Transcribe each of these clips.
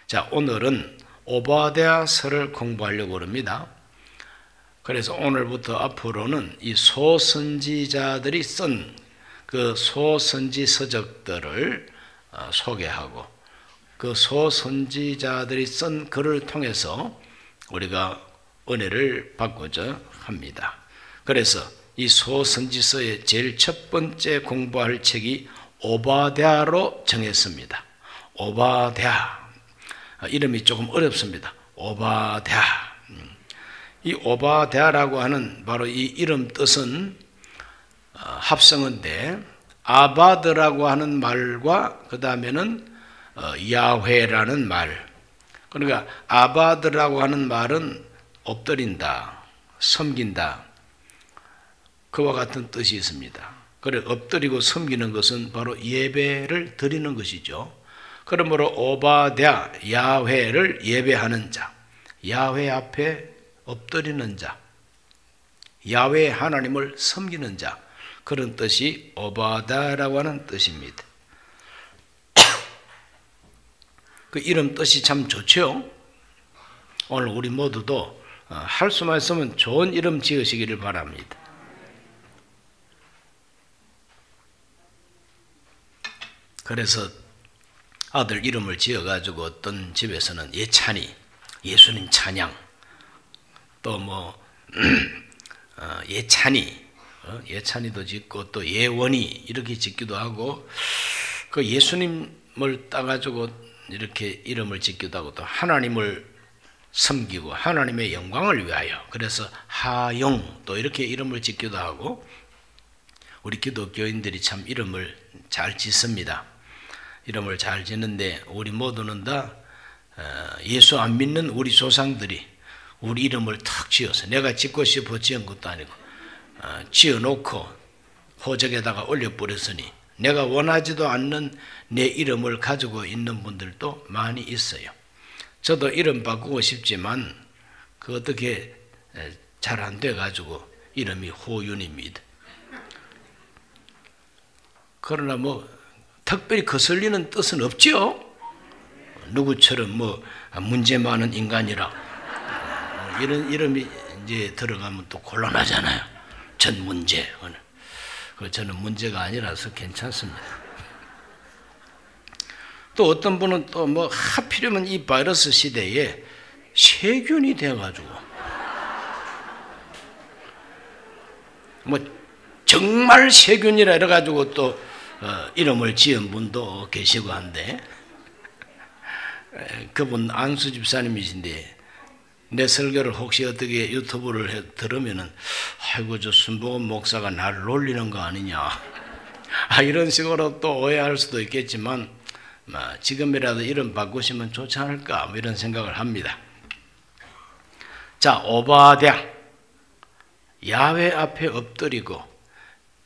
자, 오늘은 오바댜서를 공부하려고 합니다. 그래서 오늘부터 앞으로는 이 소선지자들이 쓴 그 소선지 서적들을 소개하고 그 소선지자들이 쓴 글을 통해서 우리가 은혜를 받고자 합니다. 그래서 이 소선지서의 제일 첫 번째 공부할 책이 오바댜로 정했습니다. 오바댜, 이름이 조금 어렵습니다. 오바댜. 이 오바댜라고 하는 바로 이 이름 뜻은 합성어인데, 아바드라고 하는 말과 그 다음에는 야훼라는 말. 그러니까 아바드라고 하는 말은 엎드린다, 섬긴다, 그와 같은 뜻이 있습니다. 그래, 엎드리고 섬기는 것은 바로 예배를 드리는 것이죠. 그러므로 오바댜, 야훼를 예배하는 자, 야훼 앞에 엎드리는 자, 야훼 하나님을 섬기는 자, 그런 뜻이 오바댜라고 하는 뜻입니다. 그 이름 뜻이 참 좋죠. 오늘 우리 모두도 할 수만 있으면 좋은 이름 지으시기를 바랍니다. 그래서 아들 이름을 지어가지고 어떤 집에서는 예찬이, 예수님 찬양, 또 뭐 예찬이, 예찬이도 짓고 또 예원이 이렇게 짓기도 하고, 그 예수님을 따가지고 이렇게 이름을 짓기도 하고, 또 하나님을 섬기고 하나님의 영광을 위하여, 그래서 하용 또 이렇게 이름을 짓기도 하고, 우리 기독교인들이 참 이름을 잘 짓습니다. 이름을 잘 짓는데 우리 모두는 다 예수 안 믿는 우리 조상들이 우리 이름을 탁 지어서, 내가 짓고 싶어 지은 것도 아니고 지어놓고 호적에다가 올려버렸으니 내가 원하지도 않는 내 이름을 가지고 있는 분들도 많이 있어요. 저도 이름 바꾸고 싶지만 그 어떻게 잘 안 돼가지고 이름이 호윤입니다. 그러나 뭐 특별히 거슬리는 뜻은 없죠. 누구처럼 뭐 문제 많은 인간이라 이런 이름이 이제 들어가면 또 곤란하잖아요. 전 문제. 저는 문제가 아니라서 괜찮습니다. 또 어떤 분은 또 뭐 하필이면 이 바이러스 시대에 세균이 되어가지고 뭐 정말 세균이라 이래가지고 또 이름을 지은 분도 계시고 한데, 그분 안수 집사님이신데 내 설교를 혹시 어떻게 유튜브를 들으면은 아이고 저 순복음 목사가 나를 놀리는 거 아니냐 이런 식으로 또 오해할 수도 있겠지만, 지금이라도 이름 바꾸시면 좋지 않을까 이런 생각을 합니다. 자, 오바댜, 야훼 앞에 엎드리고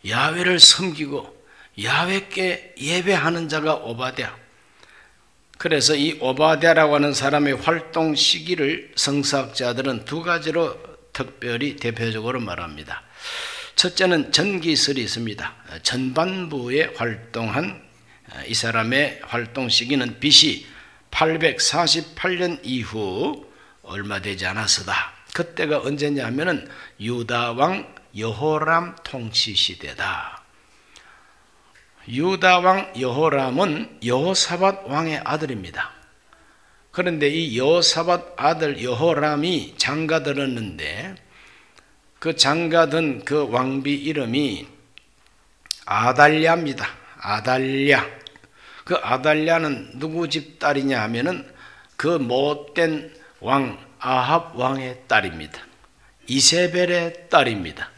야훼를 섬기고 야훼께 예배하는 자가 오바댜. 그래서 이 오바댜라고 하는 사람의 활동 시기를 성서학자들은 두 가지로 특별히 대표적으로 말합니다. 첫째는 전기설이 있습니다. 전반부에 활동한 이 사람의 활동 시기는 BC 848년 이후 얼마 되지 않았으다. 그때가 언제냐 하면은 유다 왕 여호람 통치 시대다. 유다 왕 여호람은 여호사밧 왕의 아들입니다. 그런데 이 여호사밧 아들 여호람이 장가들었는데, 그 장가든 그 왕비 이름이 아달랴입니다. 아달랴. 그 아달랴는 누구 집 딸이냐 하면은 그 못된 왕 아합 왕의 딸입니다. 이세벨의 딸입니다.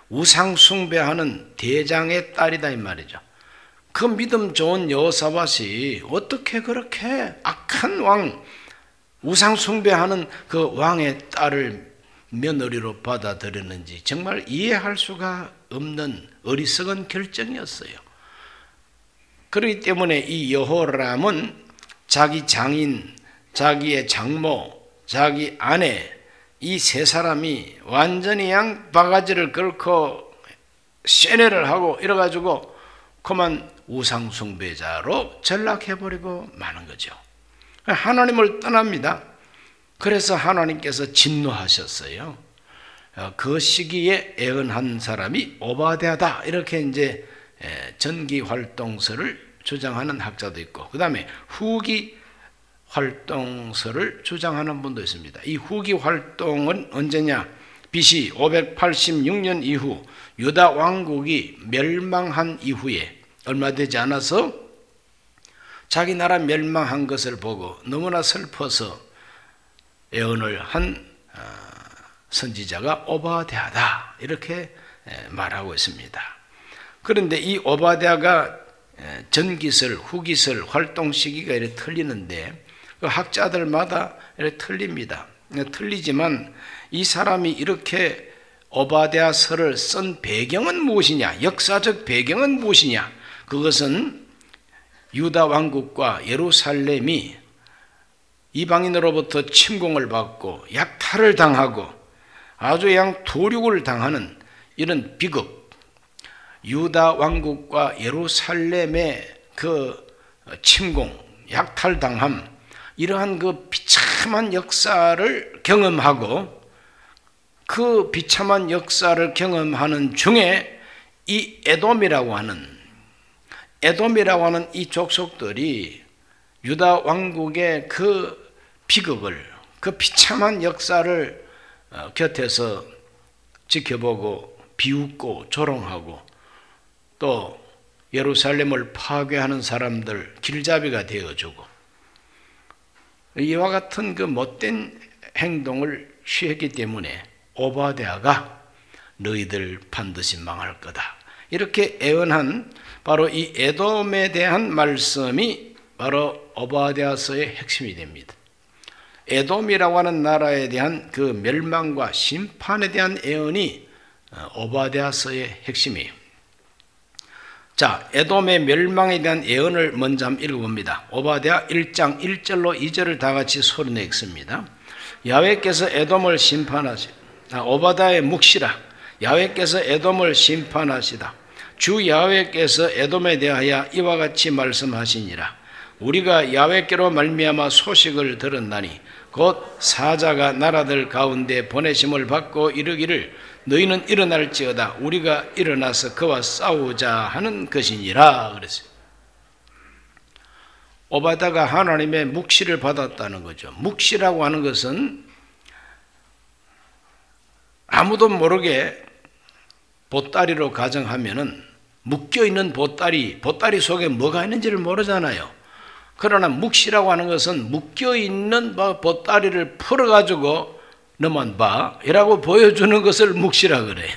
우상 숭배하는 대장의 딸이다 이 말이죠. 그 믿음 좋은 여호사밧이 어떻게 그렇게 악한 왕, 우상 숭배하는 그 왕의 딸을 며느리로 받아들였는지 정말 이해할 수가 없는 어리석은 결정이었어요. 그렇기 때문에 이 여호람은 자기 장인, 자기의 장모, 자기 아내, 이 세 사람이 완전히 바가지를 긁고 쇠뇌를 하고 이래가지고 그만 우상숭배자로 전락해버리고 마는 거죠. 하나님을 떠납니다. 그래서 하나님께서 진노하셨어요. 그 시기에 애언한 사람이 오바댜다, 이렇게 이제 전기 활동서를 주장하는 학자도 있고, 그 다음에 후기 활동서를 주장하는 분도 있습니다. 이 후기 활동은 언제냐? BC 586년 이후 유다 왕국이 멸망한 이후에 얼마 되지 않아서 자기 나라 멸망한 것을 보고 너무나 슬퍼서 예언을 한 선지자가 오바댜다, 이렇게 말하고 있습니다. 그런데 이 오바댜가 전기설, 후기설 활동 시기가 이렇게 틀리는데 그 학자들마다 이렇게 틀립니다. 틀리지만 이 사람이 이렇게 오바댜서를 쓴 배경은 무엇이냐? 역사적 배경은 무엇이냐? 그것은 유다 왕국과 예루살렘이 이방인으로부터 침공을 받고 약탈을 당하고 아주 도륙을 당하는 이런 비극, 유다 왕국과 예루살렘의 그 침공, 약탈당함, 이러한 그 비참한 역사를 경험하고 그 비참한 역사를 경험하는 중에 이 에돔이라고 하는 이 족속들이 유다 왕국의 그 비극을, 그 비참한 역사를 곁에서 지켜보고 비웃고 조롱하고 또 예루살렘을 파괴하는 사람들 길잡이가 되어주고 이와 같은 그 못된 행동을 취했기 때문에 오바댜가 너희들 반드시 망할 거다, 이렇게 애언한 바로 이 에돔에 대한 말씀이 바로 오바댜서의 핵심이 됩니다. 에돔이라고 하는 나라에 대한 그 멸망과 심판에 대한 예언이 오바댜서의 핵심이에요. 자, 에돔의 멸망에 대한 예언을 먼저 한번 읽어봅니다. 오바댜 1장 1절로 2절을 다 같이 소리내 읽습니다. 야훼께서 에돔을 오바댜의 묵시라. 야훼께서 에돔을 심판하시다. 주 야훼께서 에돔에 대하여 이와 같이 말씀하시니라. 우리가 야훼께로 말미암아 소식을 들었나니 곧 사자가 나라들 가운데 보내심을 받고 이르기를 너희는 일어날지어다. 우리가 일어나서 그와 싸우자 하는 것이니라 그랬어요. 오바댜가 하나님의 묵시를 받았다는 거죠. 묵시라고 하는 것은 아무도 모르게 보따리로 가정하면은 묶여있는 보따리 속에 뭐가 있는지를 모르잖아요. 그러나 묵시라고 하는 것은 묶여있는 보따리를 풀어가지고 너만 봐 이라고 보여주는 것을 묵시라 그래요.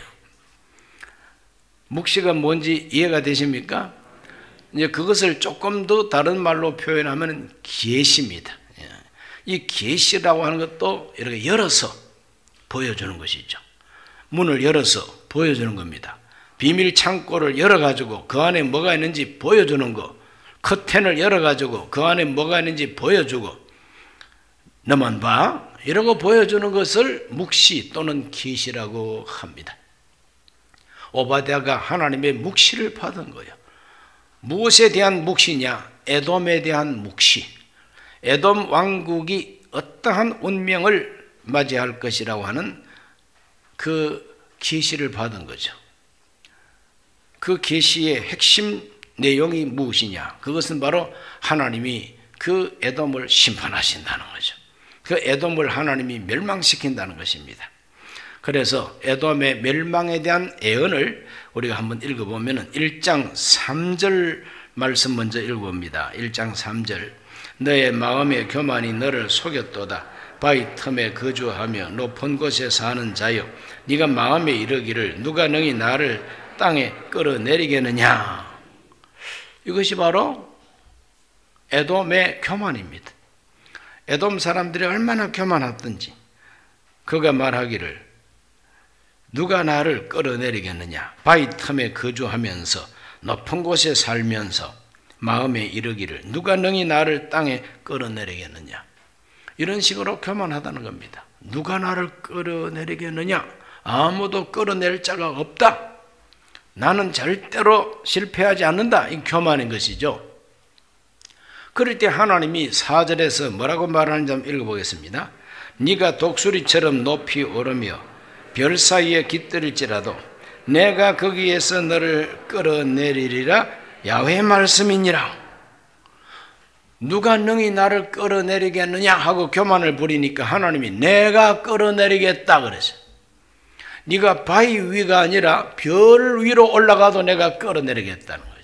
묵시가 뭔지 이해가 되십니까? 이제 그것을 조금 더 다른 말로 표현하면 계시입니다. 이 계시라고 하는 것도 이렇게 열어서 보여주는 것이죠. 문을 열어서 보여주는 겁니다. 비밀 창고를 열어가지고 그 안에 뭐가 있는지 보여주는 거, 커튼을 열어가지고 그 안에 뭐가 있는지 보여주고 너만 봐 이러고 보여주는 것을 묵시 또는 계시라고 합니다. 오바댜가 하나님의 묵시를 받은 거예요. 무엇에 대한 묵시냐? 에돔에 대한 묵시. 에돔 왕국이 어떠한 운명을 맞이할 것이라고 하는 그 계시를 받은 거죠. 그 계시의 핵심 내용이 무엇이냐? 그것은 바로 하나님이 그 에돔을 심판하신다는 거죠. 그 에돔을 하나님이 멸망시킨다는 것입니다. 그래서 에돔의 멸망에 대한 예언을 우리가 한번 읽어보면 1장 3절 말씀 먼저 읽어봅니다. 1장 3절 너의 마음의 교만이 너를 속였도다. 바위 틈에 거주하며 높은 곳에 사는 자여 네가 마음에 이르기를 누가 능히 나를 땅에 끌어내리겠느냐. 이것이 바로 에돔의 교만입니다. 에돔 사람들이 얼마나 교만했던지 그가 말하기를 누가 나를 끌어내리겠느냐. 바위 틈에 거주하면서 높은 곳에 살면서 마음에 이르기를 누가 능히 나를 땅에 끌어내리겠느냐. 이런 식으로 교만하다는 겁니다. 누가 나를 끌어내리겠느냐. 아무도 끌어낼 자가 없다. 나는 절대로 실패하지 않는다. 이 교만인 것이죠. 그럴 때 하나님이 4절에서 뭐라고 말하는지 한번 읽어보겠습니다. 네가 독수리처럼 높이 오르며 별 사이에 깃들일지라도 내가 거기에서 너를 끌어내리리라. 야훼의 말씀이니라. 누가 능히 나를 끌어내리겠느냐 하고 교만을 부리니까 하나님이 내가 끌어내리겠다 그랬어요. 네가 바위 위가 아니라 별 위로 올라가도 내가 끌어내리겠다는 거죠.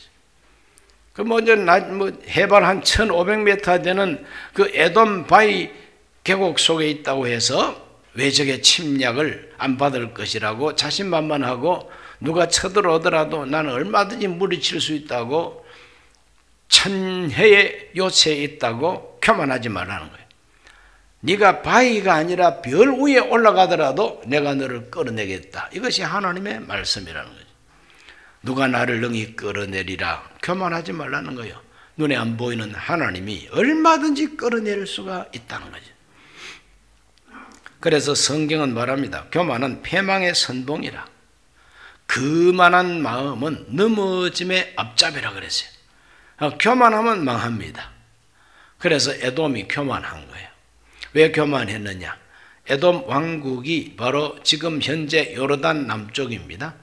그 먼저 해발 한 1500m 되는 그 에돔 바위 계곡 속에 있다고 해서 외적의 침략을 안 받을 것이라고 자신만만하고 누가 쳐들어오더라도 나는 얼마든지 물리칠 수 있다고 천혜의 요새에 있다고 교만하지 말라는 거예요. 네가 바위가 아니라 별 위에 올라가더라도 내가 너를 끌어내겠다. 이것이 하나님의 말씀이라는 거죠. 누가 나를 능히 끌어내리라. 교만하지 말라는 거예요. 눈에 안 보이는 하나님이 얼마든지 끌어내릴 수가 있다는 거죠. 그래서 성경은 말합니다. 교만은 패망의 선봉이라. 그만한 마음은 넘어짐의 앞잡이라 그랬어요. 교만하면 망합니다. 그래서 에돔이 교만한 거예요. 왜 교만했느냐? 에돔 왕국이 바로 지금 현재 요르단 남쪽입니다.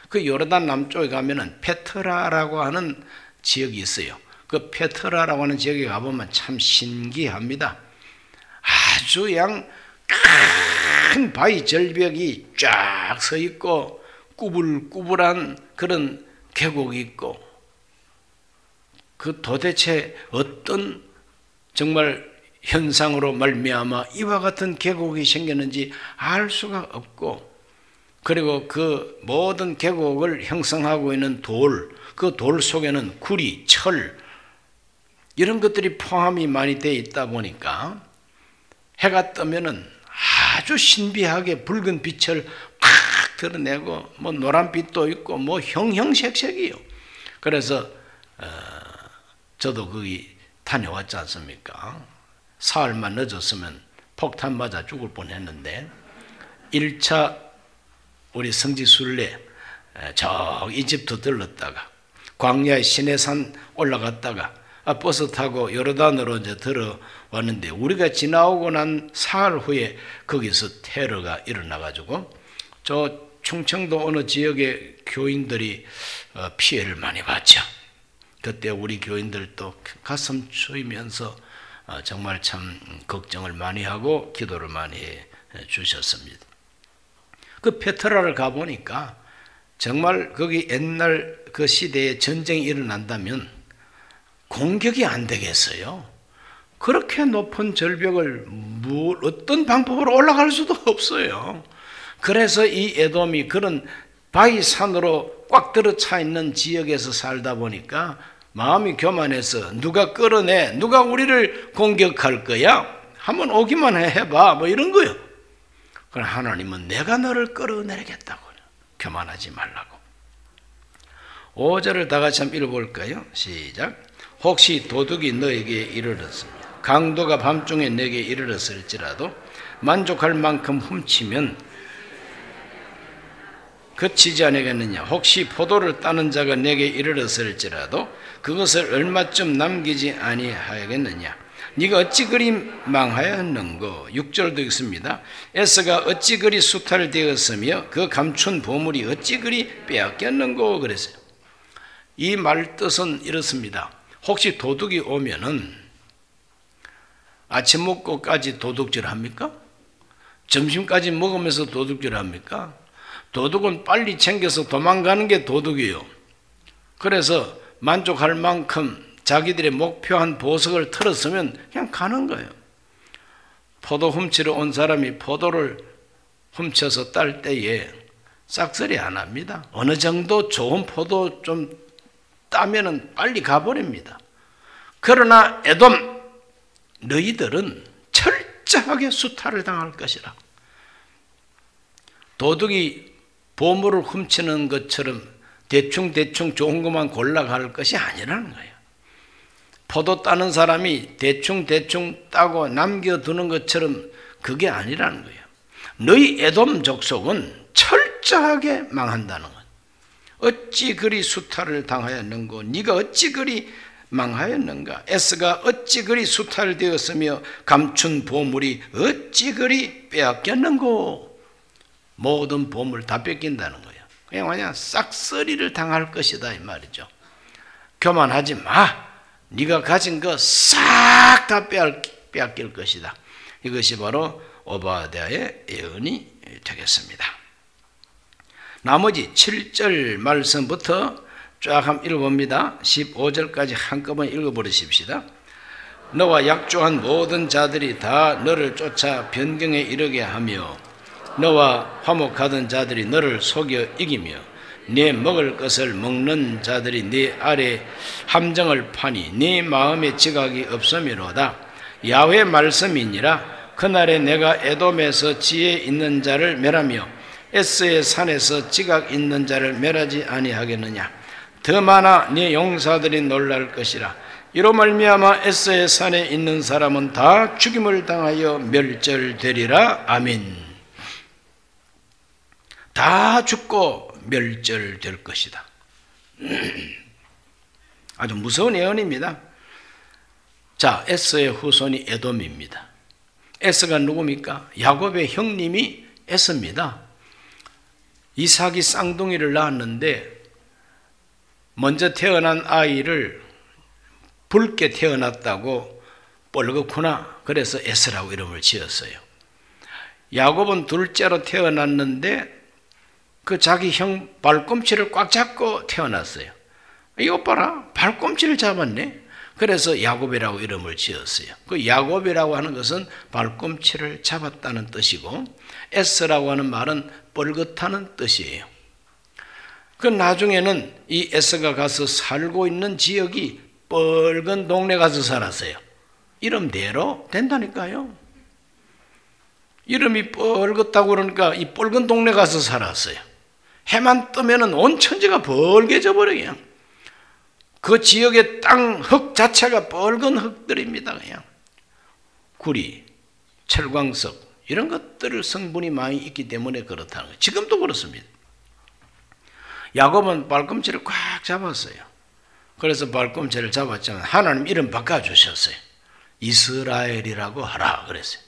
그 요르단 남쪽에 가면은 페트라라고 하는 지역이 있어요. 그 페트라라고 하는 지역에 가보면 참 신기합니다. 아주 큰 바위 절벽이 쫙 서 있고 꾸불꾸불한 그런 계곡이 있고 그 도대체 어떤 정말 현상으로 말미암아 이와 같은 계곡이 생겼는지 알 수가 없고, 그리고 그 모든 계곡을 형성하고 있는 그 돌 속에는 구리, 철 이런 것들이 포함이 많이 되어 있다 보니까 해가 뜨면은 아주 신비하게 붉은 빛을 팍 드러내고 노란빛도 있고 형형색색이요. 그래서 저도 거기 다녀왔지 않습니까? 사흘만 늦었으면 폭탄 맞아 죽을 뻔했는데 1차 우리 성지순례 저 이집트 들렀다가 광야의 시내산 올라갔다가 버스 타고 요르단으로 이제 들어왔는데 우리가 지나오고 난 사흘 후에 거기서 테러가 일어나가지고 저 충청도 어느 지역의 교인들이 피해를 많이 봤죠. 그때 우리 교인들도 가슴 추이면서 정말 참 걱정을 많이 하고 기도를 많이 해 주셨습니다. 그 페트라를 가보니까 정말 거기 옛날 그 시대에 전쟁이 일어난다면 공격이 안 되겠어요. 그렇게 높은 절벽을 어떤 방법으로 올라갈 수도 없어요. 그래서 이 에돔이 그런 바위산으로 꽉 들어차 있는 지역에서 살다 보니까 마음이 교만해서 누가 끌어내, 누가 우리를 공격할 거야? 한번 오기만 해봐, 이런 거요. 그럼 하나님은 내가 너를 끌어내리겠다고. 교만하지 말라고. 5절을 다 같이 한번 읽어볼까요? 시작. 혹시 도둑이 너에게 이르렀습니다. 강도가 밤중에 내게 이르렀을지라도 만족할 만큼 훔치면 그치지 않겠느냐. 혹시 포도를 따는 자가 내게 이르렀을지라도 그것을 얼마쯤 남기지 아니하겠느냐. 네가 어찌 그리 망하였는고. 6절도 있습니다. 에서가 어찌 그리 수탈되었으며 그 감춘 보물이 어찌 그리 빼앗겼는고 그랬어요. 이 말 뜻은 이렇습니다. 혹시 도둑이 오면은 아침 먹고까지 도둑질 합니까? 점심까지 먹으면서 도둑질 합니까? 도둑은 빨리 챙겨서 도망가는 게 도둑이에요. 그래서 만족할 만큼 자기들의 목표한 보석을 털었으면 그냥 가는 거예요. 포도 훔치러 온 사람이 포도를 훔쳐서 딸 때에 싹쓸이 안 합니다. 어느 정도 좋은 포도 좀 따면은 빨리 가버립니다. 그러나 에돔, 너희들은 철저하게 수탈을 당할 것이라. 도둑이 보물을 훔치는 것처럼 대충 좋은 것만 골라갈 것이 아니라는 거예요. 포도 따는 사람이 대충 따고 남겨두는 것처럼 그게 아니라는 거예요. 너희 에돔 족속은 철저하게 망한다는 것. 어찌 그리 수탈을 당하였는고. 네가 어찌 그리 망하였는가? 에스가 어찌 그리 수탈되었으며 감춘 보물이 어찌 그리 빼앗겼는고? 모든 보물 다 뺏긴다는 거예요. 그냥 그냥 싹쓸이를 당할 것이다 이 말이죠. 교만하지 마. 네가 가진 거 싹 다 빼앗길 것이다. 이것이 바로 오바댜의 예언이 되겠습니다. 나머지 7절 말씀부터 쫙 한번 읽어봅니다. 15절까지 한꺼번에 읽어버리십시다. 너와 약조한 모든 자들이 다 너를 쫓아 변경에 이르게 하며 너와 화목하던 자들이 너를 속여 이기며 네 먹을 것을 먹는 자들이 네 아래 함정을 파니 네 마음에 지각이 없음이로다. 야훼 말씀이니라. 그날에 내가 에돔에서 지혜 있는 자를 멸하며 에스의 산에서 지각 있는 자를 멸하지 아니하겠느냐. 더 많아 네 용사들이 놀랄 것이라. 이로 말미암아 에스의 산에 있는 사람은 다 죽임을 당하여 멸절되리라. 아멘. 다 죽고 멸절될 것이다. 아주 무서운 예언입니다. 자, 에스의 후손이 에돔입니다. 에스가 누굽니까? 야곱의 형님이 에스입니다. 이삭이 쌍둥이를 낳았는데 먼저 태어난 아이를 붉게 태어났다고 뻘겋구나. 그래서 에스라고 이름을 지었어요. 야곱은 둘째로 태어났는데 그 자기 형 발꿈치를 꽉 잡고 태어났어요. 이것 봐라, 발꿈치를 잡았네. 그래서 야곱이라고 이름을 지었어요. 그 야곱이라고 하는 것은 발꿈치를 잡았다는 뜻이고 에스라고 하는 말은 뻘겋다는 뜻이에요. 그 나중에는 이 에스가 가서 살고 있는 지역이 뻘건 동네 가서 살았어요. 이름대로 된다니까요. 이름이 뻘겋다고 그러니까 이 뻘건 동네 가서 살았어요. 해만 뜨면은 온 천지가 벌게져 버려요. 그 지역의 땅 흙 자체가 뻘건 흙들입니다. 그냥 구리, 철광석 이런 것들을 성분이 많이 있기 때문에 그렇다는 거예요. 지금도 그렇습니다. 야곱은 발꿈치를 꽉 잡았어요. 그래서 발꿈치를 잡았지만 하나님 이름 바꿔주셨어요. 이스라엘이라고 하라 그랬어요.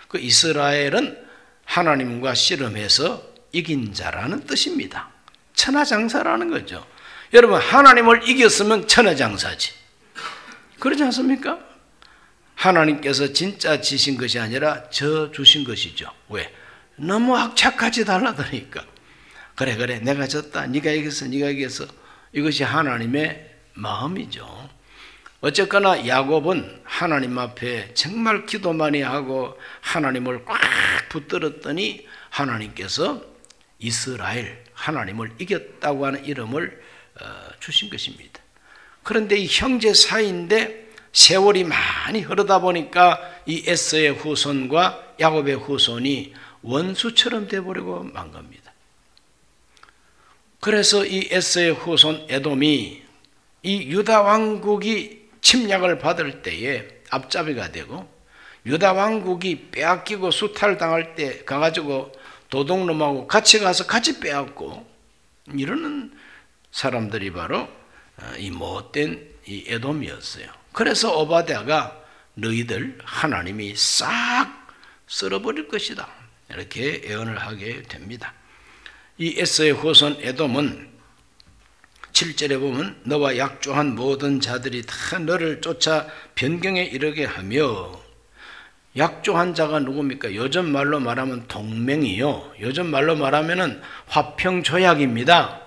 그 이스라엘은 하나님과 씨름해서 이긴 자라는 뜻입니다. 천하장사라는 거죠. 여러분, 하나님을 이겼으면 천하장사지. 그렇지 않습니까? 하나님께서 진짜 지신 것이 아니라 저 주신 것이죠. 왜? 너무 악착같이 달라드니까. 그래 내가 졌다, 네가 이겼어, 네가 이겼어. 이것이 하나님의 마음이죠. 어쨌거나 야곱은 하나님 앞에 정말 기도 많이 하고 하나님을 꽉 붙들었더니 하나님께서 이스라엘, 하나님을 이겼다고 하는 이름을 주신 것입니다. 그런데 이 형제 사이인데 세월이 많이 흐르다 보니까 이 에서의 후손과 야곱의 후손이 원수처럼 되어버리고 만 겁니다. 그래서 이 에서의 후손 에돔이 이 유다 왕국이 침략을 받을 때에 앞잡이가 되고 유다 왕국이 빼앗기고 수탈당할 때 가가지고 도둑놈하고 같이 가서 같이 빼앗고 이러는 사람들이 바로 이 못된 이 에돔이었어요. 그래서 오바댜가 너희들 하나님이 싹 쓸어버릴 것이다 이렇게 예언을 하게 됩니다. 이 에서의 후손 에돔은 7절에 보면 너와 약조한 모든 자들이 다 너를 쫓아 변경에 이르게 하며, 약조한 자가 누굽니까? 요즘 말로 말하면 동맹이요. 요즘 말로 말하면 화평조약입니다.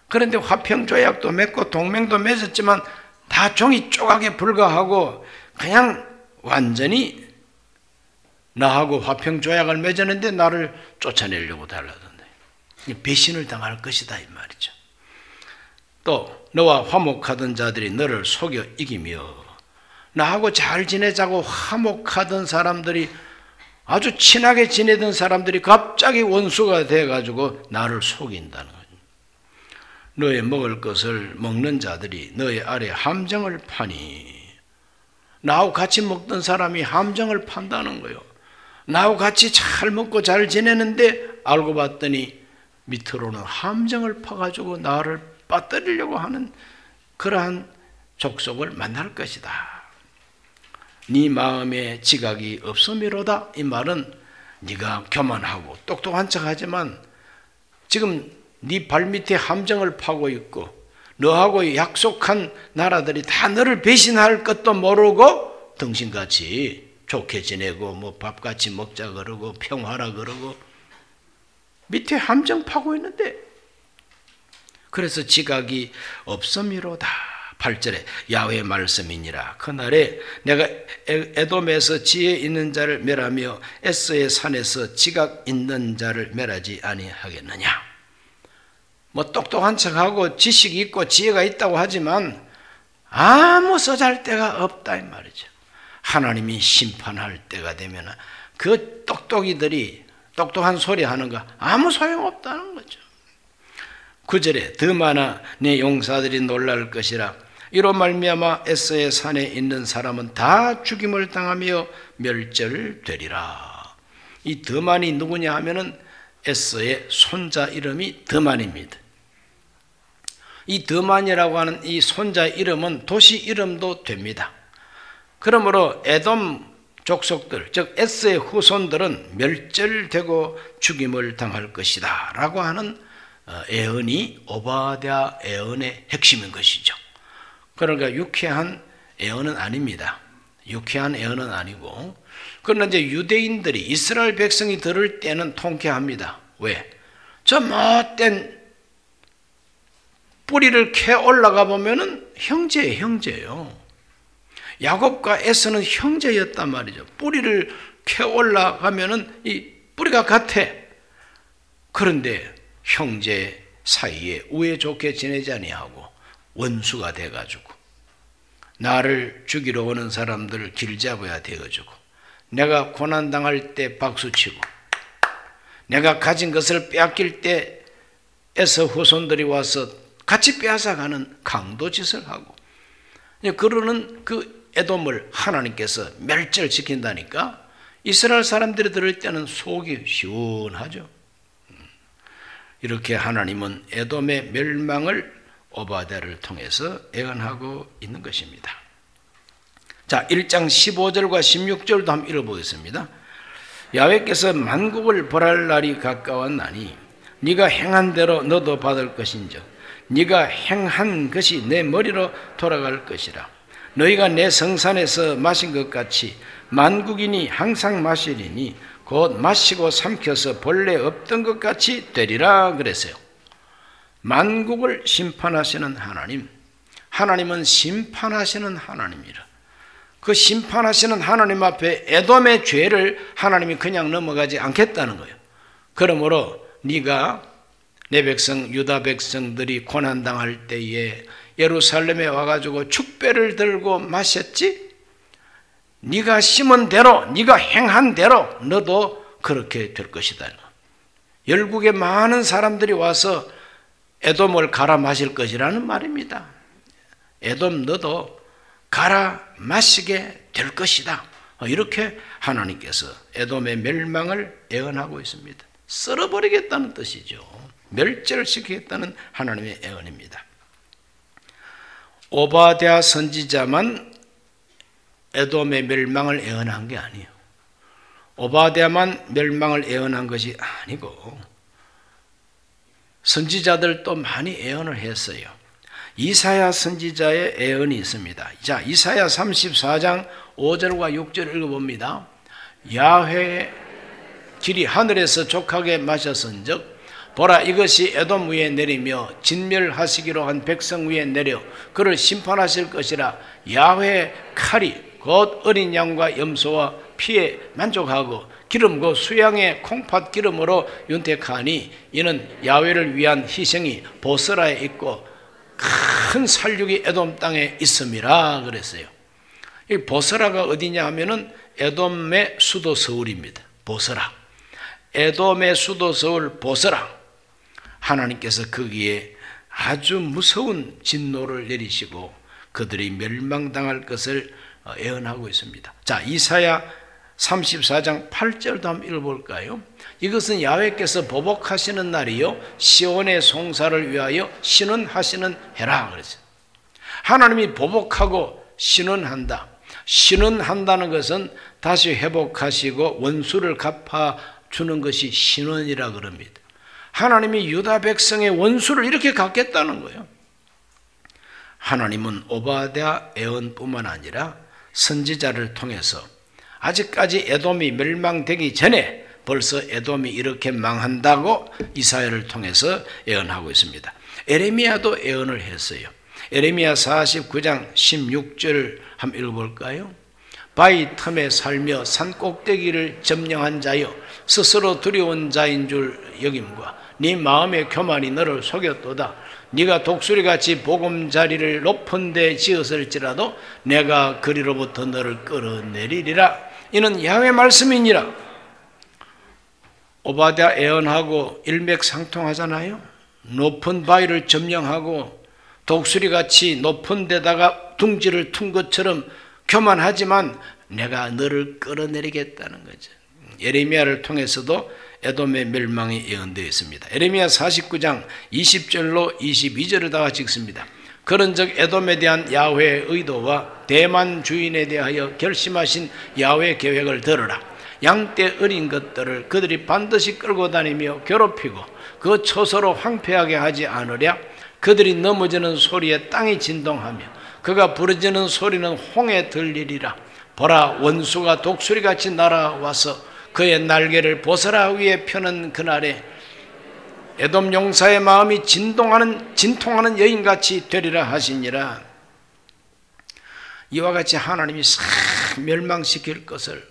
그런데 화평조약도 맺고 동맹도 맺었지만 다 종이 조각에 불과하고 그냥 완전히 나하고 화평조약을 맺었는데 나를 쫓아내려고 달라던데 배신을 당할 것이다 이 말이죠. 또 너와 화목하던 자들이 너를 속여 이기며, 나하고 잘 지내자고 화목하던 사람들이, 아주 친하게 지내던 사람들이 갑자기 원수가 돼가지고 나를 속인다는 거예요. 너의 먹을 것을 먹는 자들이 너의 아래 함정을 파니, 나하고 같이 먹던 사람이 함정을 판다는 거예요. 나하고 같이 잘 먹고 잘 지내는데 알고 봤더니 밑으로는 함정을 파가지고 나를 빠뜨리려고 하는 그러한 족속을 만날 것이다. 네 마음에 지각이 없음이로다. 이 말은 네가 교만하고 똑똑한 척하지만 지금 네 발밑에 함정을 파고 있고 너하고 약속한 나라들이 다 너를 배신할 것도 모르고 등신같이 좋게 지내고 뭐 밥같이 먹자 그러고 평화라 그러고 밑에 함정 파고 있는데 그래서 지각이 없음이로다. 8절에 야훼의 말씀이니라. 그날에 내가 에돔에서 지혜 있는 자를 멸하며 에스의 산에서 지각 있는 자를 멸하지 아니하겠느냐. 뭐 똑똑한 척하고 지식이 있고 지혜가 있다고 하지만 아무 써잘데가 없다 이 말이죠. 하나님이 심판할 때가 되면 그 똑똑이들이 똑똑한 소리 하는 거 아무 소용없다는 거죠. 9절에 더 많아 내 용사들이 놀랄 것이라. 이로 말미암아 에스의 산에 있는 사람은 다 죽임을 당하며 멸절되리라. 이 더만이 누구냐 하면은 에스의 손자 이름이 더만입니다. 이 더만이라고 하는 이 손자 이름은 도시 이름도 됩니다. 그러므로 에돔 족속들, 즉 에스의 후손들은 멸절되고 죽임을 당할 것이다 라고 하는 예언이 오바댜 예언의 핵심인 것이죠. 그러니까 유쾌한 예언은 아닙니다. 유쾌한 예언은 아니고, 그러나 이제 유대인들이 이스라엘 백성이 들을 때는 통쾌합니다. 왜? 저 못된 뿌리를 캐 올라가 보면은 형제예요. 야곱과 에서는 형제였단 말이죠. 뿌리를 캐 올라가면은 이 뿌리가 같아. 그런데 형제 사이에 우애 좋게 지내지 아니하고 원수가 돼가지고 나를 죽이러 오는 사람들을 길잡아야 되어주고 내가 고난당할 때 박수치고 내가 가진 것을 빼앗길 때 에서 후손들이 와서 같이 빼앗아가는 강도짓을 하고 그러는 그 에돔을 하나님께서 멸절시킨다니까 이스라엘 사람들이 들을 때는 속이 시원하죠. 이렇게 하나님은 에돔의 멸망을 오바댜를 통해서 예언하고 있는 것입니다. 자, 1장 15절과 16절도 한번 읽어보겠습니다. 야훼께서 만국을 벌할 날이 가까웠나니 네가 행한 대로 너도 받을 것인즉 네가 행한 것이 내 머리로 돌아갈 것이라. 너희가 내 성산에서 마신 것 같이 만국인이 항상 마시리니 곧 마시고 삼켜서 본래 없던 것 같이 되리라 그랬어요. 만국을 심판하시는 하나님, 하나님은 심판하시는 하나님이라. 그 심판하시는 하나님 앞에 에돔의 죄를 하나님이 그냥 넘어가지 않겠다는 거예요. 그러므로 네가 내 백성 유다 백성들이 고난당할 때에 예루살렘에 와가지고 축배를 들고 마셨지? 네가 심은 대로 네가 행한 대로 너도 그렇게 될 것이다. 열국의 많은 사람들이 와서 에돔을 갈아 마실 것이라는 말입니다. 에돔 너도 갈아 마시게 될 것이다. 이렇게 하나님께서 에돔의 멸망을 예언하고 있습니다. 썰어버리겠다는 뜻이죠. 멸절시키겠다는 하나님의 예언입니다. 오바댜 선지자만 에돔의 멸망을 예언한 게 아니에요. 오바댜만 멸망을 예언한 것이 아니고 선지자들도 많이 예언을 했어요. 이사야 선지자의 예언이 있습니다. 자, 이사야 34장 5절과 6절 읽어봅니다. 야훼의 길이 하늘에서 족하게 마셨은즉 보라 이것이 에돔 위에 내리며 진멸하시기로 한 백성 위에 내려 그를 심판하실 것이라. 야훼의 칼이 곧 어린 양과 염소와 피에 만족하고 기름 곧 수양의 콩팥 기름으로 윤택하니 이는 야훼를 위한 희생이 보스라에 있고 큰 살육이 에돔 땅에 있음이라 그랬어요. 이 보스라가 어디냐 하면은 에돔의 수도 서울입니다. 보스라. 에돔의 수도 서울 보스라. 하나님께서 거기에 아주 무서운 진노를 내리시고 그들이 멸망당할 것을 예언하고 있습니다. 자, 이사야 34장 8절도 한번 읽어볼까요? 이것은 야훼께서 보복하시는 날이요 시온의 송사를 위하여 신원하시는 해라 그랬어요. 하나님이 보복하고 신원한다. 신원한다는 것은 다시 회복하시고 원수를 갚아주는 것이 신원이라 그럽니다. 하나님이 유다 백성의 원수를 이렇게 갚겠다는 거예요. 하나님은 오바댜 예언뿐만 아니라 선지자를 통해서 아직까지 에돔이 멸망되기 전에 벌써 에돔이 이렇게 망한다고 이사야를 통해서 예언하고 있습니다. 에레미야도 예언을 했어요. 에레미야 49장 16절 한번 읽어볼까요? 바위 틈에 살며 산 꼭대기를 점령한 자여 스스로 두려운 자인 줄 여김과 네 마음의 교만이 너를 속였도다. 네가 독수리같이 보금자리를 높은 데 지었을지라도 내가 그리로부터 너를 끌어내리리라. 이는 야훼 말씀이니라. 오바댜 예언하고 일맥상통하잖아요. 높은 바위를 점령하고 독수리같이 높은 데다가 둥지를 튼 것처럼 교만하지만 내가 너를 끌어내리겠다는 거죠. 예레미야를 통해서도 에돔의 멸망이 예언되어 있습니다. 예레미야 49장 20절로 22절을 다 같이 읽습니다. 그런즉 에돔에 대한 야훼의 의도와 대만 주인에 대하여 결심하신 야훼의 계획을 들으라. 양떼 어린 것들을 그들이 반드시 끌고 다니며 괴롭히고 그 처소로 황폐하게 하지 않으랴. 그들이 넘어지는 소리에 땅이 진동하며 그가 부르짖는 소리는 홍에 들리리라. 보라, 원수가 독수리같이 날아와서 그의 날개를 보스라 위에 펴는 그날에 에돔 용사의 마음이 진통하는 여인같이 되리라 하시니라. 이와 같이 하나님이 싹 멸망시킬 것을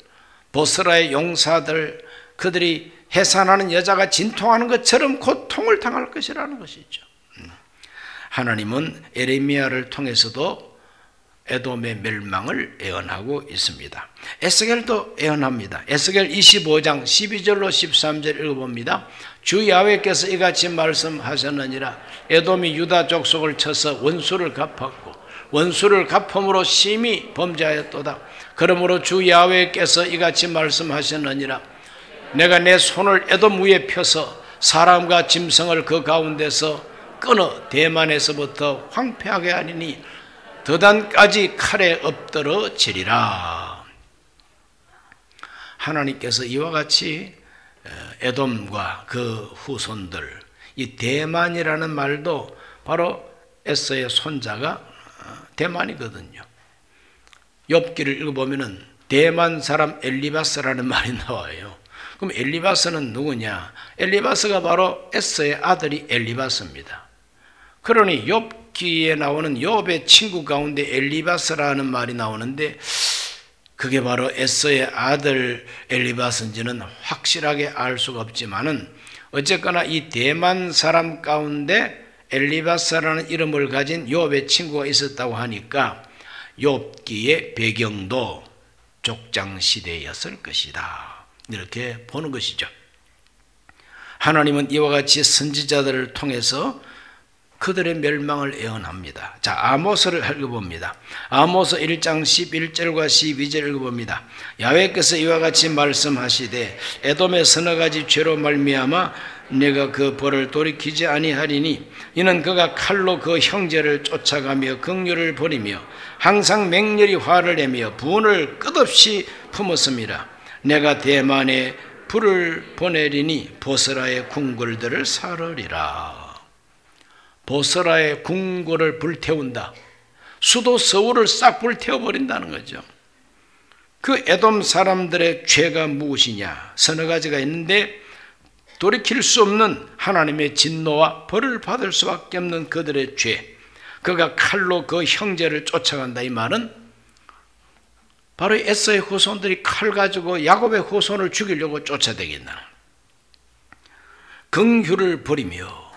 보스라의 용사들, 그들이 해산하는 여자가 진통하는 것처럼 고통을 당할 것이라는 것이죠. 하나님은 에레미야를 통해서도 에돔의 멸망을 예언하고 있습니다. 에스겔도 예언합니다. 에스겔 25장 12절로 13절 읽어봅니다. 주 야훼께서 이같이 말씀하셨느니라. 에돔이 유다 족속을 쳐서 원수를 갚았고 원수를 갚음으로 심히 범죄하였도다. 그러므로 주 야훼께서 이같이 말씀하셨느니라. 내가 내 손을 에돔 위에 펴서 사람과 짐승을 그 가운데서 끊어 대만에서부터 황폐하게 하리니 더단까지 칼에 엎드러지리라. 하나님께서 이와 같이 에돔과 그 후손들, 이 대만이라는 말도 바로 에서의 손자가 대만이거든요. 욥기를 읽어보면 대만 사람 엘리바스라는 말이 나와요. 그럼 엘리바스는 누구냐? 엘리바스가 바로 에서의 아들이 엘리바스입니다. 그러니 욥기에 나오는 욥의 친구 가운데 엘리바스라는 말이 나오는데 그게 바로 에서의 아들 엘리바스인지는 확실하게 알 수가 없지만은 어쨌거나 이 대만 사람 가운데 엘리바스라는 이름을 가진 욥의 친구가 있었다고 하니까 욥기의 배경도 족장 시대였을 것이다. 이렇게 보는 것이죠. 하나님은 이와 같이 선지자들을 통해서 그들의 멸망을 예언합니다. 자, 아모스를 읽어봅니다. 아모스 1장 11절과 12절 읽어봅니다. 야훼께서 이와 같이 말씀하시되 에돔의 서너 가지 죄로 말미암아 내가 그 벌을 돌이키지 아니하리니 이는 그가 칼로 그 형제를 쫓아가며 긍휼을 버리며 항상 맹렬히 화를 내며 분을 끝없이 품었음이라. 내가 대만에 불을 보내리니 보스라의 궁궐들을 사르리라. 보스라의 궁궐을 불태운다. 수도 서울을 싹 불태워버린다는 거죠. 그 에돔 사람들의 죄가 무엇이냐? 서너 가지가 있는데 돌이킬 수 없는 하나님의 진노와 벌을 받을 수밖에 없는 그들의 죄. 그가 칼로 그 형제를 쫓아간다. 이 말은 바로 에서의 후손들이 칼 가지고 야곱의 후손을 죽이려고 쫓아다닌다. 긍휼을 버리며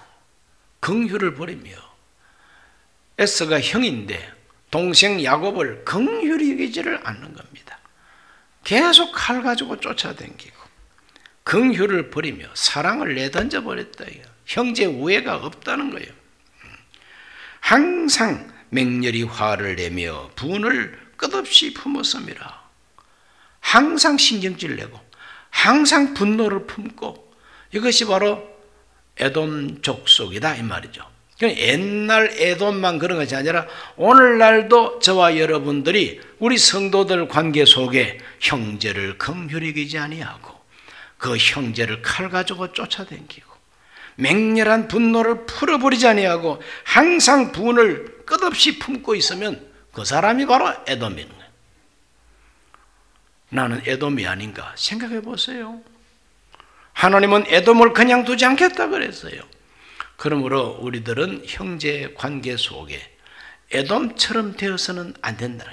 에서가 형인데 동생 야곱을 긍휼히 여기지를 않는 겁니다. 계속 칼 가지고 쫓아다니고 긍휼을 버리며 사랑을 내던져 버렸다. 형제 우애가 없다는 거예요. 항상 맹렬히 화를 내며 분을 끝없이 품었음이라. 항상 신경질 내고 항상 분노를 품고 이것이 바로 에돔 족속이다 이 말이죠. 옛날 에돔만 그런 것이 아니라 오늘날도 저와 여러분들이 우리 성도들 관계 속에 형제를 긍휼히 여기지 아니하고 그 형제를 칼 가지고 쫓아다니고 맹렬한 분노를 풀어버리지 아니하고 항상 분을 끝없이 품고 있으면 그 사람이 바로 에돔인 거예요. 나는 에돔이 아닌가 생각해 보세요. 하나님은 에돔을 그냥 두지 않겠다 그랬어요. 그러므로 우리들은 형제 관계 속에 에돔처럼 되어서는 안 된다.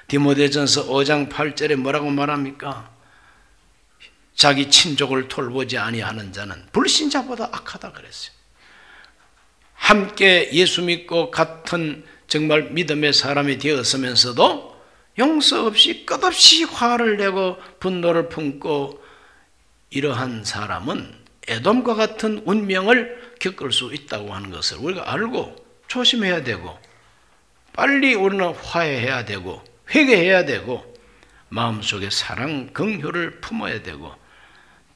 디모데전서 5장 8절에 뭐라고 말합니까? 자기 친족을 돌보지 아니하는 자는 불신자보다 악하다 그랬어요. 함께 예수 믿고 같은 정말 믿음의 사람이 되었으면서도 용서 없이 끝없이 화를 내고 분노를 품고 이러한 사람은 에돔과 같은 운명을 겪을 수 있다고 하는 것을 우리가 알고 조심해야 되고 빨리 우리는 화해해야 되고 회개해야 되고 마음속에 사랑, 긍휼을 품어야 되고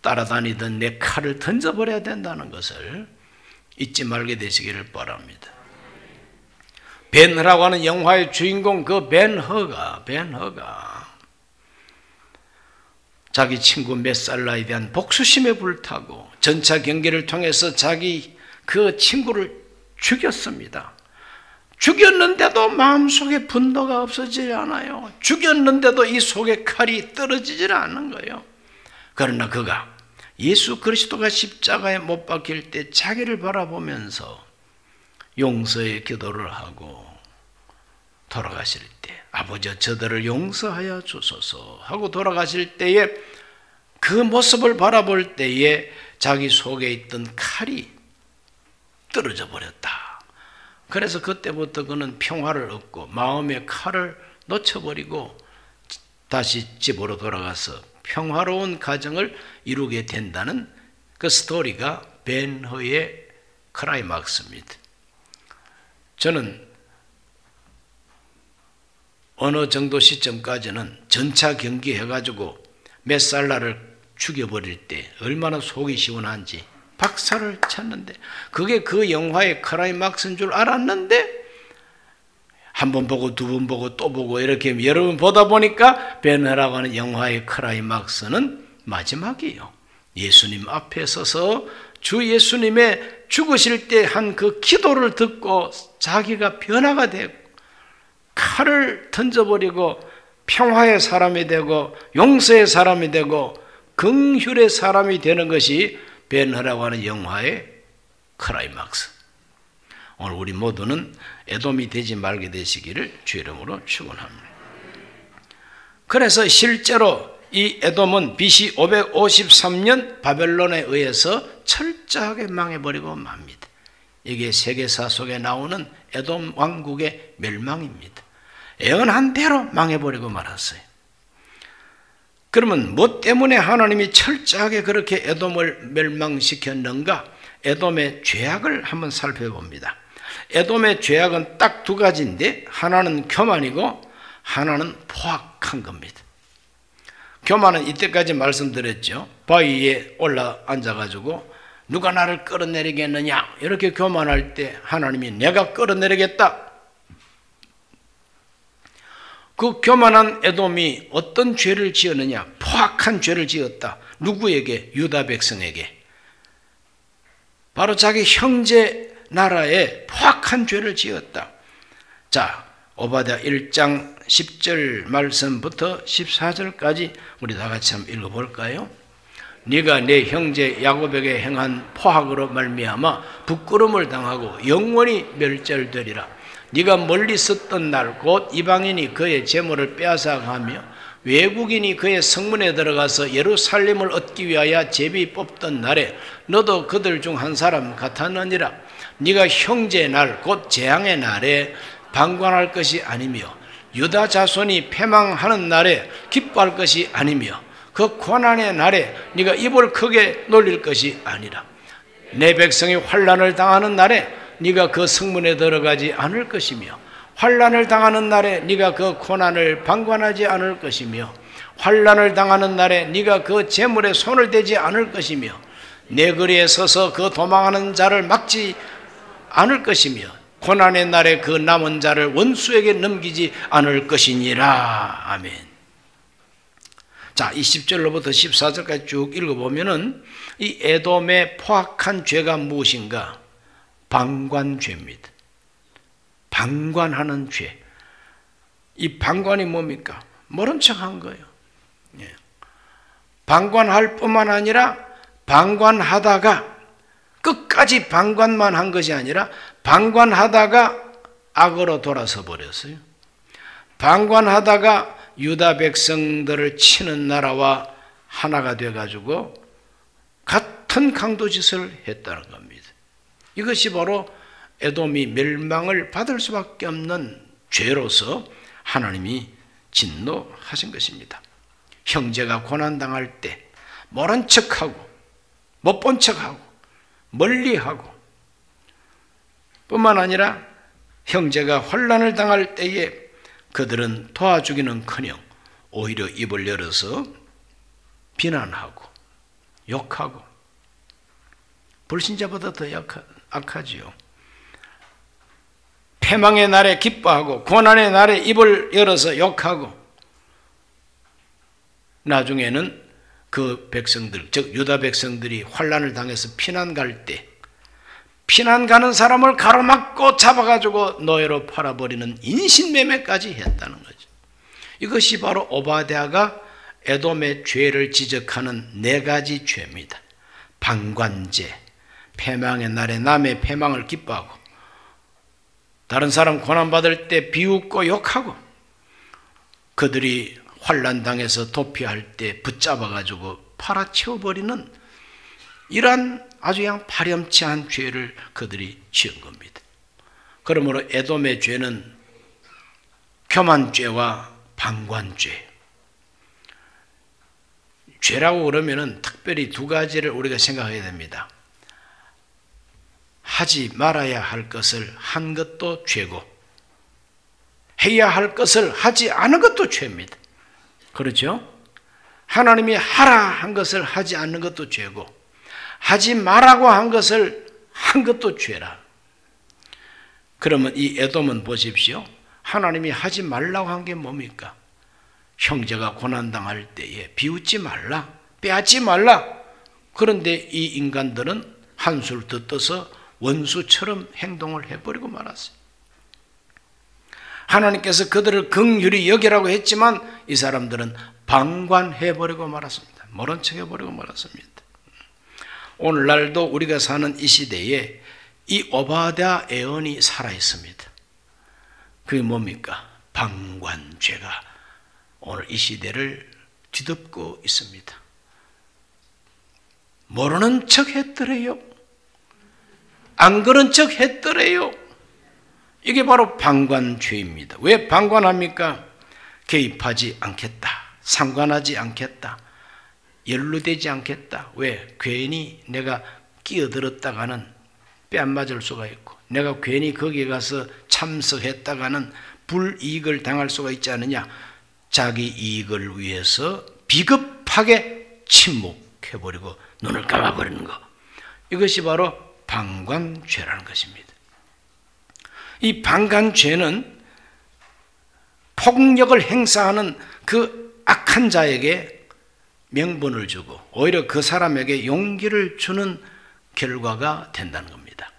따라다니던 내 칼을 던져버려야 된다는 것을 잊지 말게 되시기를 바랍니다. 벤허라고 하는 영화의 주인공 그 벤허가 자기 친구 메살라에 대한 복수심에 불타고 전차 경기를 통해서 자기 그 친구를 죽였습니다. 죽였는데도 마음속에 분노가 없어지지 않아요. 죽였는데도 이 속에 칼이 떨어지질 않는 거예요. 그러나 그가 예수 그리스도가 십자가에 못 박힐 때 자기를 바라보면서 용서의 기도를 하고 돌아가실 때 아버지 저들을 용서하여 주소서 하고 돌아가실 때에 그 모습을 바라볼 때에 자기 속에 있던 칼이 떨어져 버렸다. 그래서 그때부터 그는 평화를 얻고 마음의 칼을 놓쳐버리고 다시 집으로 돌아가서 평화로운 가정을 이루게 된다는 그 스토리가 벤허의 클라이막스입니다. 저는 어느 정도 시점까지는 전차 경기해가지고 메살라를 죽여버릴 때 얼마나 속이 시원한지 박살을 쳤는데 그게 그 영화의 클라이막스인 줄 알았는데 한 번 보고 두 번 보고 또 보고 이렇게 여러 번 보다 보니까 벤허라고 하는 영화의 클라이막스는 마지막이에요. 예수님 앞에 서서 주 예수님의 죽으실 때 한 그 기도를 듣고 자기가 변화가 되고 칼을 던져버리고 평화의 사람이 되고 용서의 사람이 되고 긍휼의 사람이 되는 것이 벤허라고 하는 영화의 클라이막스. 오늘 우리 모두는 에돔이 되지 말게 되시기를 주의 이름으로 축원합니다. 그래서 실제로 이 에돔은 BC 553년 바벨론에 의해서 철저하게 망해버리고 맙니다. 이게 세계사 속에 나오는 에돔 왕국의 멸망입니다. 예언한 대로 망해버리고 말았어요. 그러면 뭐 때문에 하나님이 철저하게 그렇게 에돔을 멸망시켰는가? 에돔의 죄악을 한번 살펴봅니다. 에돔의 죄악은 딱 두 가지인데 하나는 교만이고 하나는 포악한 겁니다. 교만은 이때까지 말씀드렸죠. 바위 위에 올라 앉아가지고 누가 나를 끌어내리겠느냐 이렇게 교만할 때 하나님이 내가 끌어내리겠다. 그 교만한 에돔이 어떤 죄를 지었느냐? 포악한 죄를 지었다. 누구에게? 유다 백성에게. 바로 자기 형제 나라에 포악한 죄를 지었다. 자, 오바댜 1장 10절 말씀부터 14절까지 우리 다 같이 한번 읽어볼까요? 네가 내 형제 야곱에게 행한 포악으로 말미암아 부끄러움을 당하고 영원히 멸절되리라. 네가 멀리 있었던 날 곧 이방인이 그의 재물을 빼앗아가며 외국인이 그의 성문에 들어가서 예루살렘을 얻기 위하여 제비 뽑던 날에 너도 그들 중 한 사람 같았느니라. 네가 형제의 날 곧 재앙의 날에 방관할 것이 아니며 유다 자손이 패망하는 날에 기뻐할 것이 아니며 그 고난의 날에 네가 입을 크게 놀릴 것이 아니라. 내 백성이 환난을 당하는 날에 네가 그 성문에 들어가지 않을 것이며 환난을 당하는 날에 네가 그 고난을 방관하지 않을 것이며 환난을 당하는 날에 네가 그 재물에 손을 대지 않을 것이며 내 거리에 서서 그 도망하는 자를 막지 않을 것이며 고난의 날에 그 남은 자를 원수에게 넘기지 않을 것이니라. 아멘. 자, 이 10절로부터 14절까지 쭉 읽어보면은 이 에돔의 포악한 죄가 무엇인가? 방관죄입니다. 방관하는 죄. 이 방관이 뭡니까? 모른 척한 거예요. 방관할 뿐만 아니라 방관하다가 끝까지 방관만 한 것이 아니라 방관하다가 악으로 돌아서 버렸어요. 방관하다가 유다 백성들을 치는 나라와 하나가 돼가지고 같은 강도짓을 했다는 겁니다. 이것이 바로 에돔이 멸망을 받을 수밖에 없는 죄로서 하나님이 진노하신 것입니다. 형제가 고난당할 때 모른 척하고 못 본 척하고 멀리하고 뿐만 아니라 형제가 환난을 당할 때에 그들은 도와주기는커녕 오히려 입을 열어서 비난하고 욕하고 불신자보다 더 악하지요. 패망의 날에 기뻐하고 고난의 날에 입을 열어서 욕하고 나중에는 그 백성들, 즉 유다 백성들이 환난을 당해서 피난 갈 때 피난 가는 사람을 가로막고 잡아가지고 노예로 팔아버리는 인신매매까지 했다는 거죠. 이것이 바로 오바댜가 에돔의 죄를 지적하는 네 가지 죄입니다. 방관죄, 패망의 날에 남의 패망을 기뻐하고 다른 사람 고난받을 때 비웃고 욕하고 그들이 환난당해서 도피할 때 붙잡아가지고 팔아채워버리는 이러한 아주 그냥 파렴치한 죄를 그들이 지은 겁니다. 그러므로 에돔의 죄는 교만죄와 방관죄. 죄라고 그러면은 특별히 두 가지를 우리가 생각해야 됩니다. 하지 말아야 할 것을 한 것도 죄고 해야 할 것을 하지 않은 것도 죄입니다. 그렇죠? 하나님이 하라 한 것을 하지 않는 것도 죄고 하지 말라고 한 것을 한 것도 죄라. 그러면 이 에돔은 보십시오. 하나님이 하지 말라고 한 게 뭡니까? 형제가 고난당할 때에 비웃지 말라, 빼앗지 말라. 그런데 이 인간들은 한술 더 떠서 원수처럼 행동을 해버리고 말았어요. 하나님께서 그들을 긍휼히 여기라고 했지만 이 사람들은 방관해버리고 말았습니다. 모른 척 해버리고 말았습니다. 오늘날도 우리가 사는 이 시대에 이 오바댜 예언이 살아있습니다. 그게 뭡니까? 방관죄가 오늘 이 시대를 뒤덮고 있습니다. 모르는 척 했더래요. 안 그런 척 했더래요. 이게 바로 방관죄입니다. 왜 방관합니까? 개입하지 않겠다. 상관하지 않겠다. 연루되지 않겠다. 왜? 괜히 내가 끼어들었다가는 뺨 맞을 수가 있고 내가 괜히 거기에 가서 참석했다가는 불이익을 당할 수가 있지 않느냐. 자기 이익을 위해서 비겁하게 침묵해버리고 눈을 감아버리는 것. 이것이 바로 방관죄라는 것입니다. 이 방관죄는 폭력을 행사하는 그 악한 자에게 명분을 주고 오히려 그 사람에게 용기를 주는 결과가 된다는 겁니다.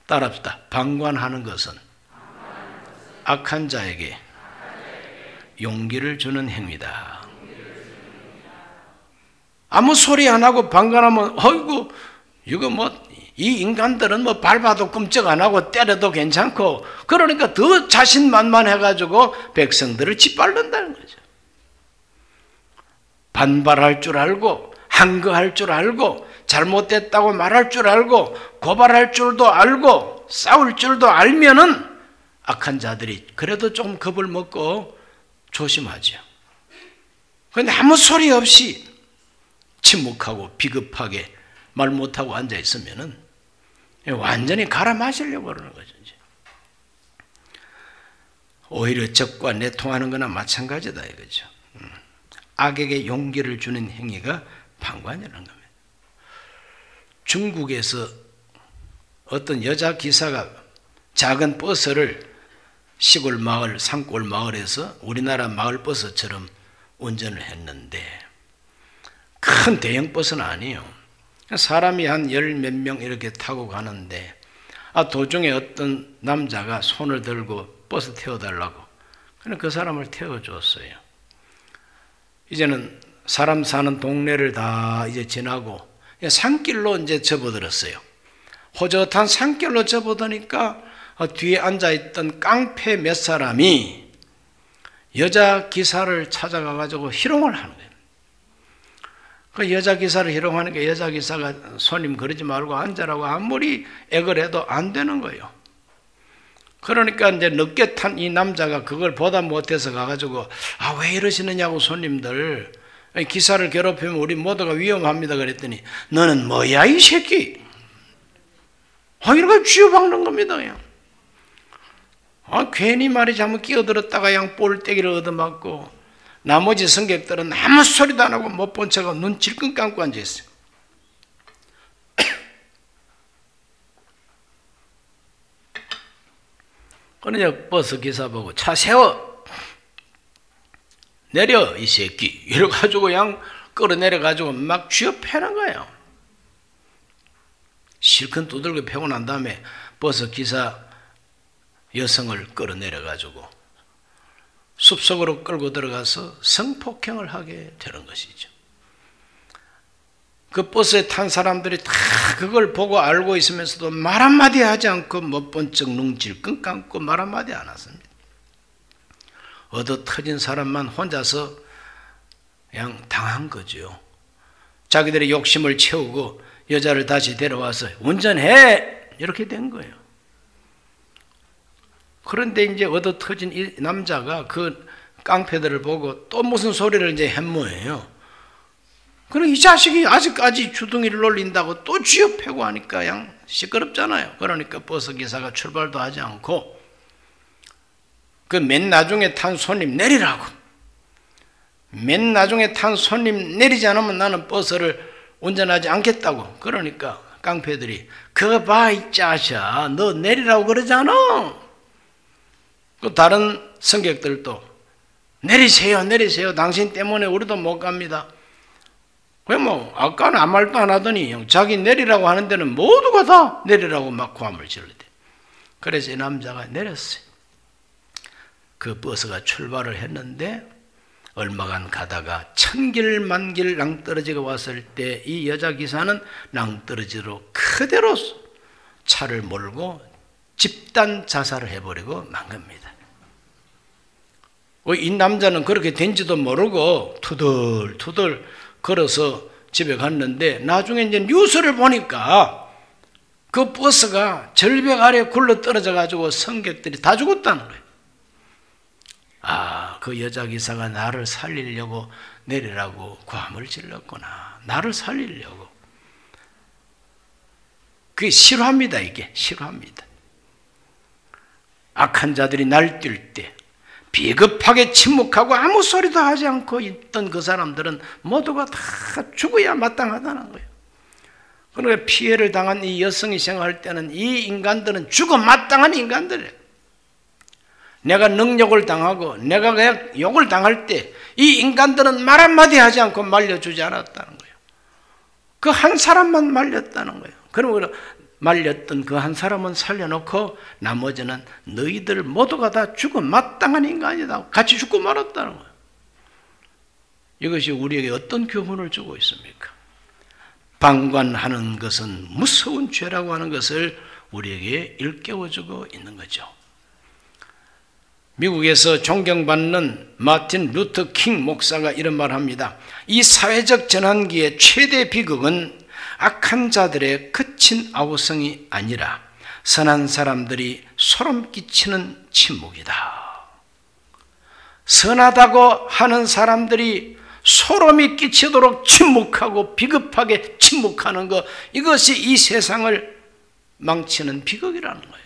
따라합시다. 방관하는 것은 악한 자에게 용기를 주는 행위다. 아무 소리 안 하고 방관하면 어이구 이거 뭐 이 인간들은 뭐 밟아도 끔찍 안 하고 때려도 괜찮고 그러니까 더 자신만만해가지고 백성들을 짓밟는다는 거죠. 반발할 줄 알고 항거할 줄 알고 잘못됐다고 말할 줄 알고 고발할 줄도 알고 싸울 줄도 알면은 악한 자들이 그래도 좀 겁을 먹고 조심하죠. 그런데 아무 소리 없이 침묵하고 비겁하게 말 못하고 앉아 있으면은 완전히 갈아 마시려고 그러는 거죠. 이제. 오히려 적과 내통하는 거나 마찬가지다 이거죠. 악에게 용기를 주는 행위가 방관이라는 겁니다. 중국에서 어떤 여자 기사가 작은 버스를 시골 마을, 산골 마을에서 우리나라 마을 버스처럼 운전을 했는데, 큰 대형 버스는 아니에요. 사람이 한 열 몇 명 이렇게 타고 가는데, 도중에 어떤 남자가 손을 들고 버스 태워달라고, 그래서 그 사람을 태워줬어요. 이제는 사람 사는 동네를 다 이제 지나고 산길로 이제 접어들었어요. 호젓한 산길로 접어드니까 뒤에 앉아있던 깡패 몇 사람이 여자 기사를 찾아가가지고 희롱을 하는 거예요. 그 여자 기사를 희롱하니까 여자 기사가 손님 그러지 말고 앉으라고 아무리 애걸 해도 안 되는 거예요. 그러니까 이제 늦게 탄 이 남자가 그걸 보다 못해서 가가지고 왜 이러시느냐고 손님들, 기사를 괴롭히면 우리 모두가 위험합니다 그랬더니 너는 뭐야 이 새끼, 이렇게 쥐어박는 겁니다. 그냥. 괜히 말이 잘못 끼어들었다가 그냥 볼때기를 얻어맞고, 나머지 승객들은 아무 소리도 안 하고 못 본 척하고 눈 질끈 감고 앉아있어요. 그러자 버스 기사 보고 차 세워, 내려 이 새끼, 이래가지고 그냥 끌어내려가지고 막 쥐어 패는 거예요. 실컷 두들겨 패고 난 다음에 버스 기사 여성을 끌어내려가지고 숲속으로 끌고 들어가서 성폭행을 하게 되는 것이죠. 그 버스에 탄 사람들이 다 그걸 보고 알고 있으면서도 말 한마디 하지 않고 못 본 척 눈질끈 감고 말 한마디 안 했습니다. 얻어 터진 사람만 혼자서 그냥 당한 거죠. 자기들의 욕심을 채우고 여자를 다시 데려와서 운전해, 이렇게 된 거예요. 그런데 이제 얻어 터진 이 남자가 그 깡패들을 보고 또 무슨 소리를 이제 햄모해요. 그럼 이 자식이 아직까지 주둥이를 놀린다고 또 쥐어패고 하니까 그냥 시끄럽잖아요. 그러니까 버스 기사가 출발도 하지 않고 그 맨 나중에 탄 손님 내리라고, 맨 나중에 탄 손님 내리지 않으면 나는 버스를 운전하지 않겠다고. 그러니까 깡패들이 그거 봐 이 짜샤, 너 내리라고 그러잖아. 그 다른 승객들도 내리세요, 내리세요. 당신 때문에 우리도 못 갑니다. 왜 뭐 아까는 아무 말도 안 하더니 자기 내리라고 하는 데는 모두가 다 내리라고 막 고함을 지르대. 그래서 이 남자가 내렸어요. 그 버스가 출발을 했는데 얼마간 가다가 천길 만길 낭떠러지가 왔을 때 이 여자 기사는 낭떠러지로 그대로 차를 몰고 집단 자살을 해버리고 만 겁니다. 이 남자는 그렇게 된지도 모르고 투덜투덜 걸어서 집에 갔는데 나중에 이제 뉴스를 보니까 그 버스가 절벽 아래 굴러 떨어져 가지고 승객들이 다 죽었다는 거예요. 그 여자 기사가 나를 살리려고 내리라고 고함을 질렀구나. 나를 살리려고. 그게 실화입니다. 이게 실화입니다. 악한 자들이 날뛸 때 비겁하게 침묵하고 아무 소리도 하지 않고 있던 그 사람들은 모두가 다 죽어야 마땅하다는 거예요. 그러니까 피해를 당한 이 여성이 생각할 때는 이 인간들은 죽어 마땅한 인간들이에요. 내가 능욕을 당하고 내가 그냥 욕을 당할 때 이 인간들은 말 한마디 하지 않고 말려주지 않았다는 거예요. 그 한 사람만 말렸다는 거예요. 그러면 말렸던 그 한 사람은 살려놓고 나머지는 너희들 모두가 다 죽어 마땅한 인간이다. 같이 죽고 말았다는 거예요. 이것이 우리에게 어떤 교훈을 주고 있습니까? 방관하는 것은 무서운 죄라고 하는 것을 우리에게 일깨워주고 있는 거죠. 미국에서 존경받는 마틴 루터 킹 목사가 이런 말을 합니다. 이 사회적 전환기의 최대 비극은 악한 자들의 거친 아우성이 아니라 선한 사람들이 소름 끼치는 침묵이다. 선하다고 하는 사람들이 소름이 끼치도록 침묵하고 비겁하게 침묵하는 것, 이것이 이 세상을 망치는 비극이라는 거예요.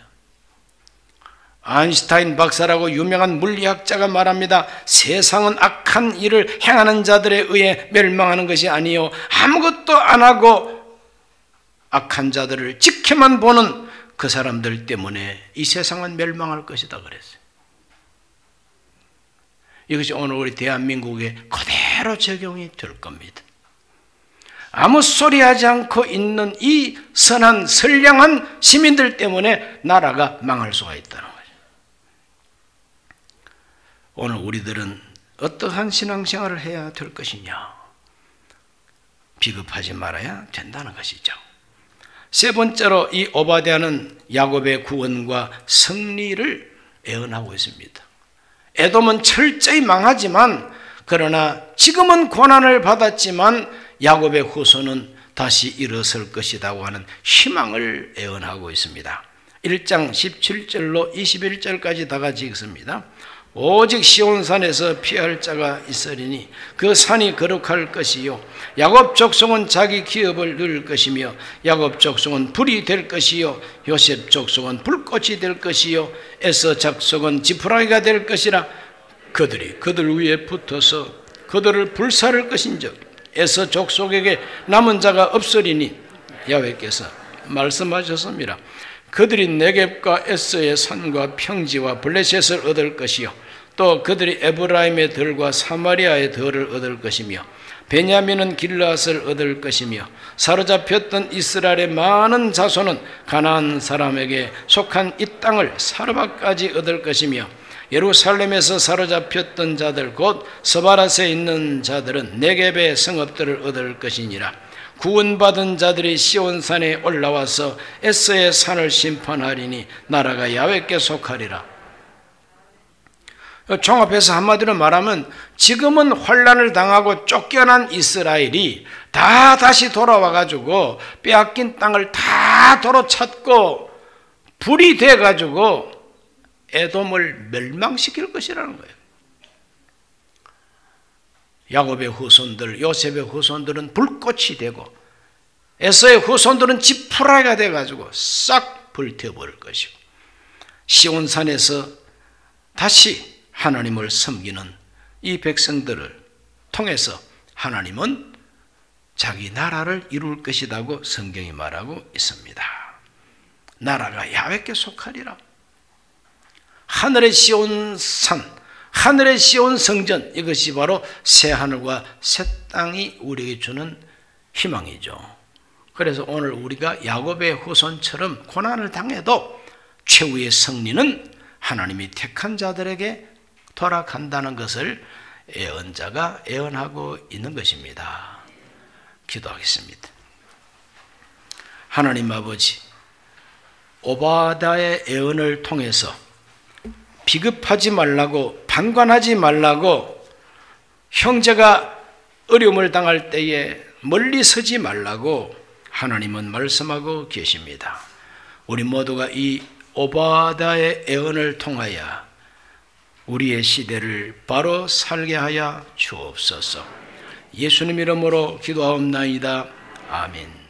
아인슈타인 박사라고 유명한 물리학자가 말합니다. 세상은 악한 일을 행하는 자들에 의해 멸망하는 것이 아니요, 아무것도 안 하고 악한 자들을 지켜만 보는 그 사람들 때문에 이 세상은 멸망할 것이다 그랬어요. 이것이 오늘 우리 대한민국에 그대로 적용이 될 겁니다. 아무 소리 하지 않고 있는 이 선한 선량한 시민들 때문에 나라가 망할 수가 있다는 거죠. 오늘 우리들은 어떠한 신앙생활을 해야 될 것이냐? 비겁하지 말아야 된다는 것이죠. 세 번째로 이 오바댜는 야곱의 구원과 승리를 예언하고 있습니다. 에돔은 철저히 망하지만 그러나 지금은 고난을 받았지만 야곱의 후손은 다시 일어설 것이라고 하는 희망을 예언하고 있습니다. 1장 17절로 21절까지 다 같이 읽습니다. 오직 시온산에서 피할 자가 있으리니 그 산이 거룩할 것이요 야곱 족속은 자기 기업을 누릴 것이며 야곱 족속은 불이 될 것이요 요셉 족속은 불꽃이 될 것이요 에서 족속은 지푸라기가 될 것이라. 그들이 그들 위에 붙어서 그들을 불사를 것인즉 에서 족속에게 남은 자가 없으리니 야훼께서 말씀하셨습니다. 그들이 네겝과 에서의 산과 평지와 블레셋을 얻을 것이요 또 그들이 에브라임의 들과 사마리아의 들을 얻을 것이며 베냐민은 길르앗을 얻을 것이며 사로잡혔던 이스라엘의 많은 자손은 가나안 사람에게 속한 이 땅을 사르밧까지 얻을 것이며 예루살렘에서 사로잡혔던 자들 곧 스바랏에 있는 자들은 네겝의 성읍들을 얻을 것이니라. 구원받은 자들이 시온산에 올라와서 에서의 산을 심판하리니 나라가 야훼께 속하리라. 종합해서 한마디로 말하면 지금은 환난을 당하고 쫓겨난 이스라엘이 다 다시 돌아와가지고 빼앗긴 땅을 다 도로 찾고 불이 돼가지고 에돔을 멸망시킬 것이라는 거예요. 야곱의 후손들, 요셉의 후손들은 불꽃이 되고 에서의 후손들은 지푸라기가 돼가지고 싹 불태워버릴 것이고 시온산에서 다시 하나님을 섬기는 이 백성들을 통해서 하나님은 자기 나라를 이룰 것이라고 성경이 말하고 있습니다. 나라가 야훼께 속하리라. 하늘의 시온산, 하늘의 시온 성전, 이것이 바로 새 하늘과 새 땅이 우리에게 주는 희망이죠. 그래서 오늘 우리가 야곱의 후손처럼 고난을 당해도 최후의 승리는 하나님이 택한 자들에게 돌아간다는 것을 예언자가 예언하고 있는 것입니다. 기도하겠습니다. 하나님 아버지, 오바댜의 예언을 통해서 비급하지 말라고, 방관하지 말라고, 형제가 어려움을 당할 때에 멀리 서지 말라고 하나님은 말씀하고 계십니다. 우리 모두가 이 오바댜의 예언을 통하여 우리의 시대를 바로 살게 하여 주옵소서. 예수님 이름으로 기도하옵나이다. 아멘.